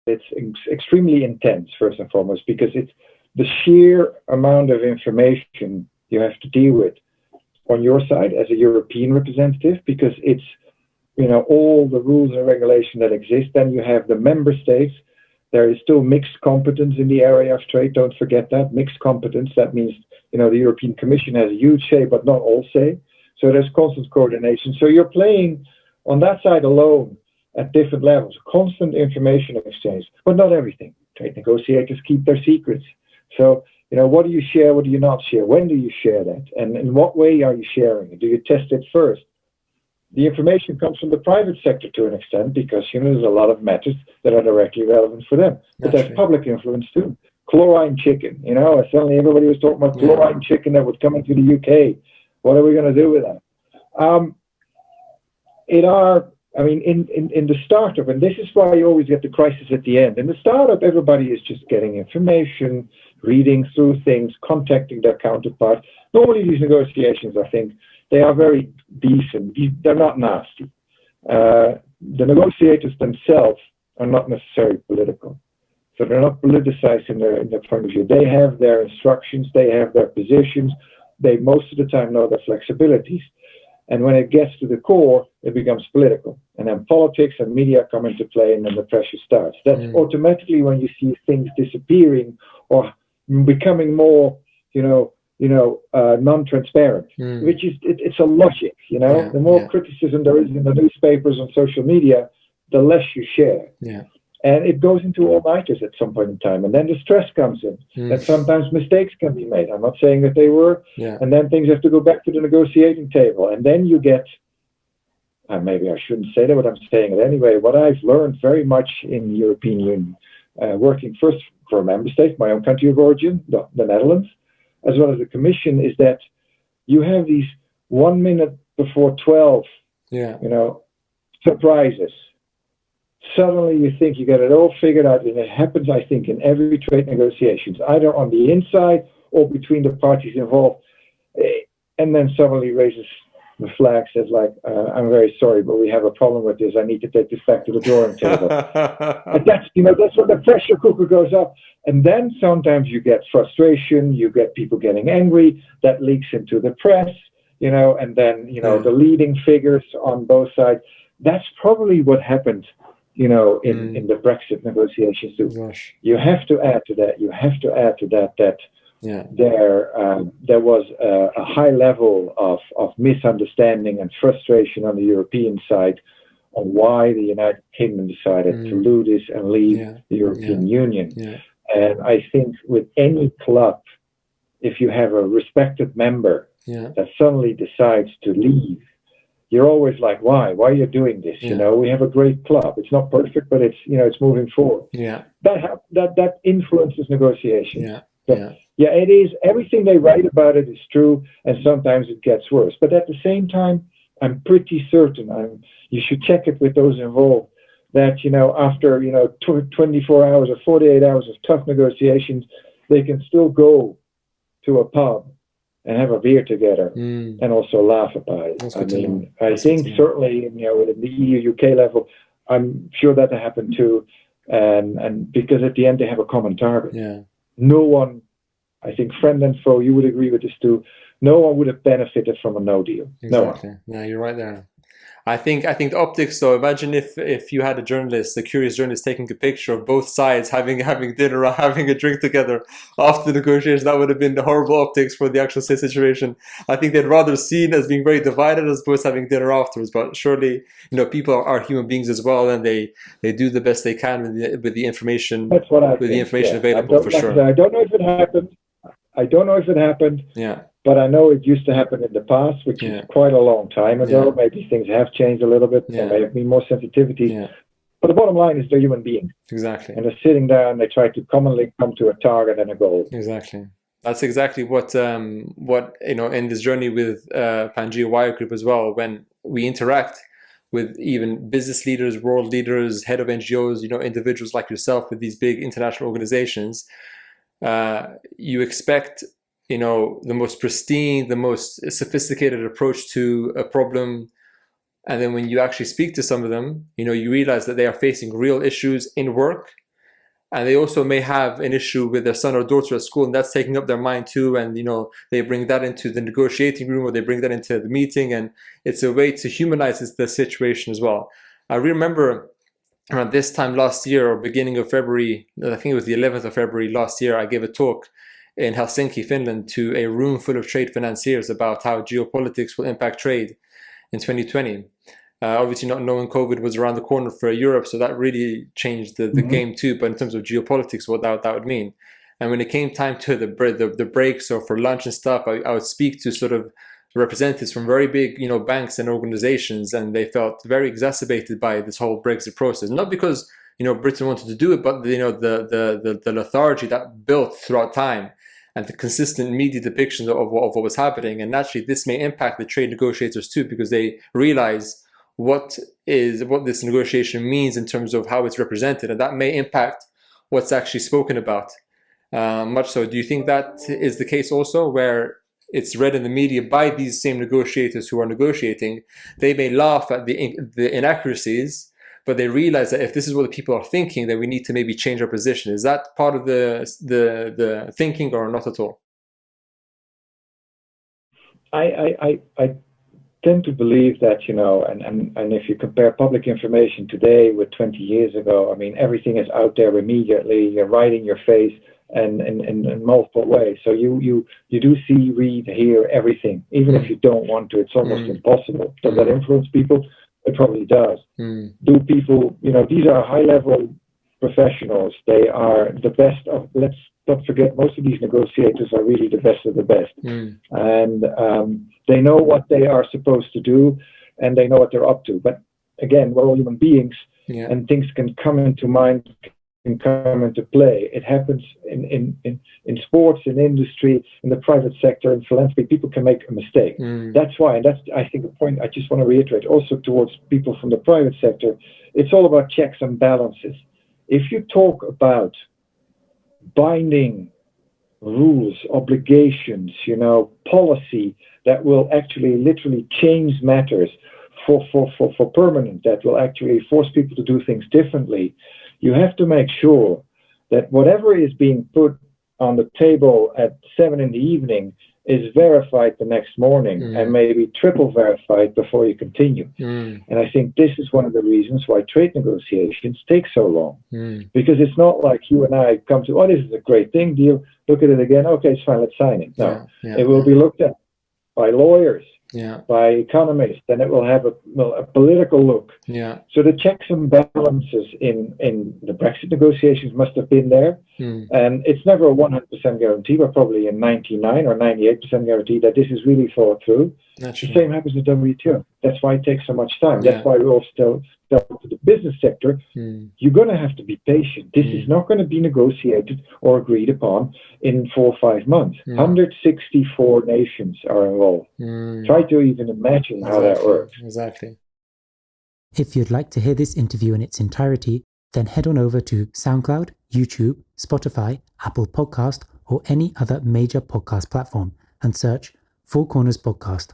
it's extremely intense, first and foremost, because it's the sheer amount of information you have to deal with on your side as a European representative, because it's, all the rules and regulation that exist. Then you have the member states. There is still mixed competence in the area of trade. Don't forget that. Mixed competence. That means, the European Commission has a huge say, but not all say. So there's constant coordination. So you're playing on that side alone at different levels, constant information exchange, but not everything. Trade negotiators keep their secrets. So, what do you share? What do you not share? When do you share that? And in what way are you sharing it? Do you test it first? The information comes from the private sector to an extent, because, there's a lot of matters that are directly relevant for them. But there's public influence too. Chlorine chicken, suddenly everybody was talking about chlorine chicken that would come into the UK. What are we going to do with that? In the startup, and this is why you always get the crisis at the end. In the startup, everybody is just getting information, reading through things, contacting their counterpart. Normally, these negotiations, I think, they are very decent. They're not nasty. The negotiators themselves are not necessarily political. So they're not politicized in their point of view. They have their instructions, they have their positions, they most of the time know their flexibilities. And when it gets to the core, it becomes political. And then politics and media come into play, and then the pressure starts. That's automatically when you see things disappearing or becoming more, non-transparent, which is, it's a logic, the more criticism there is in the newspapers and social media, the less you share. And it goes into all-nighters at some point in time. And then the stress comes in. And sometimes mistakes can be made. I'm not saying that they were. And then things have to go back to the negotiating table. And then you get, maybe I shouldn't say that, but I'm saying it anyway. What I've learned very much in the European Union, working first for a member state, my own country of origin, the Netherlands, as well as the Commission, is that you have these 1 minute before 12, surprises. Suddenly you think you got it all figured out, and it happens, I think, in every trade negotiations, either on the inside or between the parties involved. And then suddenly raises the flag, says like, I'm very sorry, but we have a problem with this. I need to take this back to the drawing table. And that's when the pressure cooker goes up. And then sometimes you get frustration, you get people getting angry, that leaks into the press, and then, the leading figures on both sides. That's probably what happened in the Brexit negotiations too. Gosh. You have to add to that. There was a high level of misunderstanding and frustration on the European side on why the United Kingdom decided to do this and leave the European Union. And I think with any club, if you have a respected member that suddenly decides to leave, you're always like, why? Why are you doing this? We have a great club. It's not perfect, but it's moving forward. That influences negotiations. It is. Everything they write about it is true, and sometimes it gets worse. But at the same time, I'm pretty certain, you should check it with those involved, that, after, 24 hours or 48 hours of tough negotiations, they can still go to a pub and have a beer together and also laugh about it. I think certainly, in the EU-UK level, I'm sure that happened too. And because at the end they have a common target. No one, I think, friend and foe, you would agree with this too, no one would have benefited from a no deal. Exactly. No one. Yeah, you're right there. I think the optics though, imagine if you had a curious journalist taking a picture of both sides having dinner or having a drink together after the negotiations. That would have been the horrible optics for the actual situation. I think they'd rather seen as being very divided as opposed to having dinner afterwards. But surely, people are human beings as well, and they do the best they can with the information. That's what I with think. The information available, for sure. I don't know if it happened. Yeah. But I know it used to happen in the past, which is quite a long time ago. Maybe things have changed a little bit. There may have been more sensitivity. But the bottom line is they're human beings. Exactly. And they're sitting down, they try to commonly come to a target and a goal. Exactly. That's exactly what in this journey with Pangea Wire Group as well, when we interact with even business leaders, world leaders, head of NGOs, individuals like yourself with these big international organizations, you expect the most pristine, the most sophisticated approach to a problem. And then when you actually speak to some of them, you realize that they are facing real issues in work and they also may have an issue with their son or daughter at school, and that's taking up their mind too. And they bring that into the negotiating room, or they bring that into the meeting, and it's a way to humanize the situation as well. I remember around this time last year, or beginning of February, I think it was the 11th of February last year, I gave a talk in Helsinki, Finland, to a room full of trade financiers about how geopolitics will impact trade in 2020. Obviously, not knowing COVID was around the corner for Europe, so that really changed the game too. But in terms of geopolitics, what that would mean, and when it came time to the breaks or for lunch and stuff, I would speak to sort of representatives from very big, banks and organizations, and they felt very exacerbated by this whole Brexit process. Not because Britain wanted to do it, but the lethargy that built throughout time, and the consistent media depictions of what was happening. And naturally, this may impact the trade negotiators too, because they realize what this negotiation means in terms of how it's represented, and that may impact what's actually spoken about. Much so, do you think that is the case also, where it's read in the media by these same negotiators who are negotiating? They may laugh at the inaccuracies, but they realize that if this is what the people are thinking, then we need to maybe change our position. Is that part of the thinking, or not at all? I tend to believe that, and if you compare public information today with 20 years ago, I mean, everything is out there immediately. You're right in your face, and in multiple ways. So you do see, read, hear everything, even if you don't want to. It's almost impossible. Does that influence people? It probably does. Do people, these are high-level professionals. They are the best of, let's not forget, most of these negotiators are really the best of the best. And they know what they are supposed to do, and they know what they're up to. But again, we're all human beings, and things can come into mind, can come into play. It happens in sports, in industry, in the private sector, in philanthropy. People can make a mistake. That's why, and that's, I think, a point I just want to reiterate also towards people from the private sector. It's all about checks and balances. If you talk about binding rules, obligations, policy that will actually literally change matters for permanent, that will actually force people to do things differently, you have to make sure that whatever is being put on the table at 7 p.m. is verified the next morning, and maybe triple verified before you continue. And I think this is one of the reasons why trade negotiations take so long, because it's not like you and I come to, this is a great thing, deal, look at it again, okay, it's fine, let's sign it. No, it will be looked at by lawyers, by economists, and it will have a political look. So the checks and balances in the Brexit negotiations must have been there. And it's never a 100% guarantee, but probably a 99 or 98% guarantee that this is really thought through. The same happens in WTO. That's why it takes so much time. That's why we all still to the business sector. You're going to have to be patient. This is not going to be negotiated or agreed upon in 4 or 5 months. 164 nations are involved. Try to even imagine how that works. Exactly. If you'd like to hear this interview in its entirety, then head on over to SoundCloud, YouTube, Spotify, Apple Podcast, or any other major podcast platform and search Four Corners Podcast.